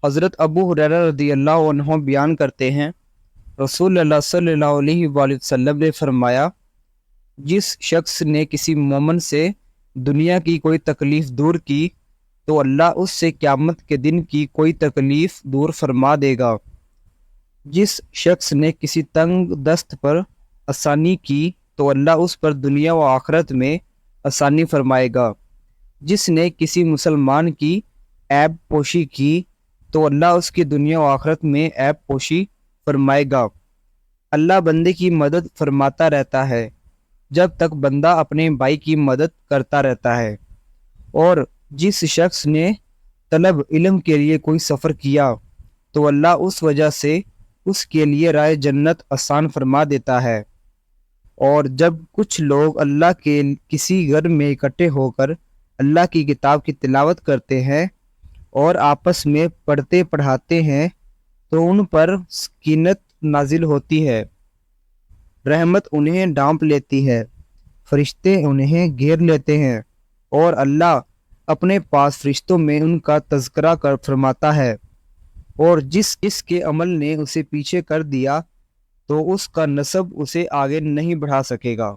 حضرت ابو ہریرہ رضی اللہ عنہ بیان کرتے ہیں، رسول اللہ صلی اللہ علیہ وآلہ وسلم نے فرمایا، جس شخص نے کسی مومن سے دنیا کی کوئی تکلیف دور کی تو اللہ اس سے قیامت کے دن کی کوئی تکلیف دور فرما دے گا۔ جس شخص نے کسی تنگ دست پر آسانی کی تو اللہ اس پر دنیا و آخرت میں آسانی فرمائے گا۔ جس نے کسی مسلمان کی عیب پوشی کی تو اللہ اس کی دنیا و آخرت میں عیب پوشی فرمائے گا۔ اللہ بندے کی مدد فرماتا رہتا ہے جب تک بندہ اپنے بھائی کی مدد کرتا رہتا ہے، اور جس شخص نے طلب علم کے لیے کوئی سفر کیا تو اللہ اس وجہ سے اس کے لیے راہ جنت آسان فرما دیتا ہے۔ اور جب کچھ لوگ اللہ کے کسی گھر میں اکٹھے ہو کر اللہ کی کتاب کی تلاوت کرتے ہیں اور آپس میں پڑھتے پڑھاتے ہیں تو ان پر سکینت نازل ہوتی ہے، رحمت انہیں ڈانپ لیتی ہے، فرشتے انہیں گھیر لیتے ہیں، اور اللہ اپنے پاس فرشتوں میں ان کا تذکرہ کر فرماتا ہے، اور جس کے عمل نے اسے پیچھے کر دیا تو اس کا نسب اسے آگے نہیں بڑھا سکے گا۔